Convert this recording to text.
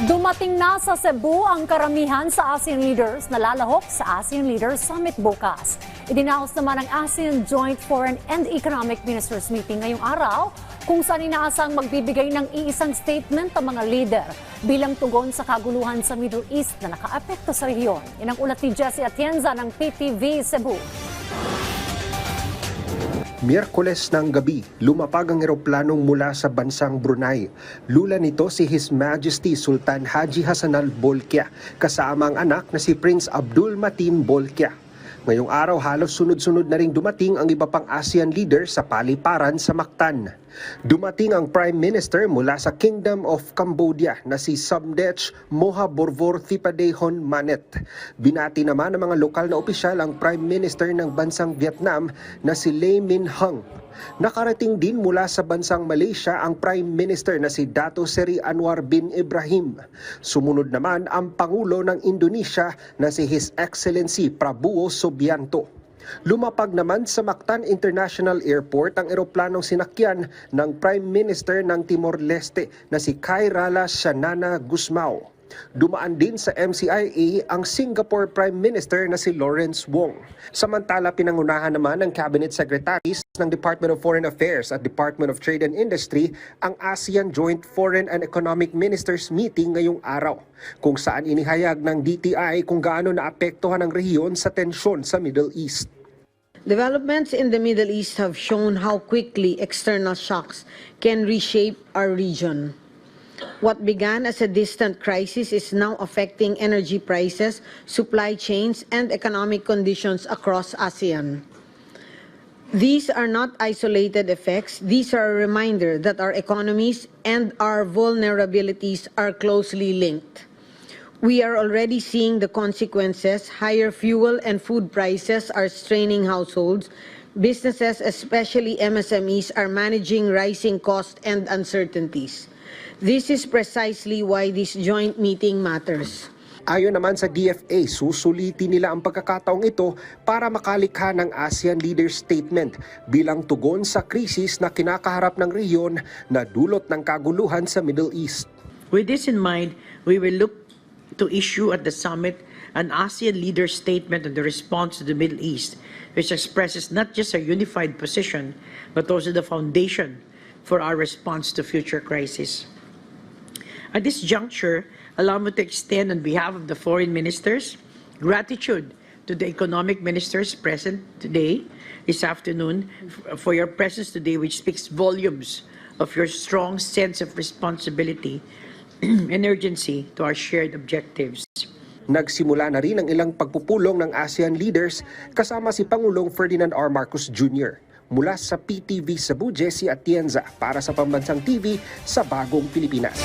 Dumating na sa Cebu ang karamihan sa ASEAN leaders na lalahok sa ASEAN Leaders Summit bukas. Idinaos naman ang ASEAN Joint Foreign and Economic Ministers Meeting ngayong araw kung saan inaasang magbibigay ng iisang statement ang mga leader bilang tugon sa kaguluhan sa Middle East na nakaapekto sa rehiyon. Yan ang ulat ni Jessie Atienza ng PTV Cebu. Miyerkules ng gabi, lumapag ang eroplanong mula sa bansang Brunei. Lula nito si His Majesty Sultan Haji Hassanal Bolkiah kasama ang anak na si Prince Abdul Mateen Bolkiah. Ngayong araw halos sunod-sunod na ring dumating ang iba pang ASEAN leaders sa paliparan sa Mactan. Dumating ang Prime Minister mula sa Kingdom of Cambodia na si Samdech Mohaborvor Thipadehon Manet. Binati naman ng mga lokal na opisyal ang Prime Minister ng bansang Vietnam na si Lee Min Hung. Nakarating din mula sa bansang Malaysia ang Prime Minister na si Dato Seri Anwar bin Ibrahim. Sumunod naman ang Pangulo ng Indonesia na si His Excellency Prabowo Subianto. Lumapag naman sa Mactan International Airport ang eroplanong sinakyan ng Prime Minister ng Timor-Leste na si Khairala Xanana Gusmao. Dumaan din sa MCIA ang Singapore Prime Minister na si Lawrence Wong. Samantala, pinangunahan naman ng Cabinet Secretaries ng Department of Foreign Affairs at Department of Trade and Industry ang ASEAN Joint Foreign and Economic Ministers Meeting ngayong araw, kung saan inihayag ng DTI kung gaano naapektuhan ang rehiyon sa tensyon sa Middle East. Developments in the Middle East have shown how quickly external shocks can reshape our region. What began as a distant crisis is now affecting energy prices, supply chains, and economic conditions across ASEAN. These are not isolated effects. These are a reminder that our economies and our vulnerabilities are closely linked. We are already seeing the consequences. Higher fuel and food prices are straining households. Businesses, especially MSMEs, are managing rising costs and uncertainties. This is precisely why this joint meeting matters. Ayon naman sa DFA, susulitin nila ang pagkakataong ito para makalikha ng ASEAN Leaders Statement bilang tugon sa krisis na kinakaharap ng rehiyon na dulot ng kaguluhan sa Middle East. With this in mind, we will look to issue at the summit an ASEAN Leaders Statement on the response to the Middle East, which expresses not just our unified position, but also the foundation for our response to future crises. At this juncture, allow me to extend on behalf of the foreign ministers gratitude to the economic ministers present today, this afternoon, for your presence today, which speaks volumes of your strong sense of responsibility and urgency to our shared objectives. Nagsimula na rin ang ilang pagpupulong ng ASEAN leaders kasama si Pangulong Ferdinand R. Marcos Jr. Mula sa PTV Cebu, Jessie Atienza para sa Pambansang TV sa Bagong Pilipinas.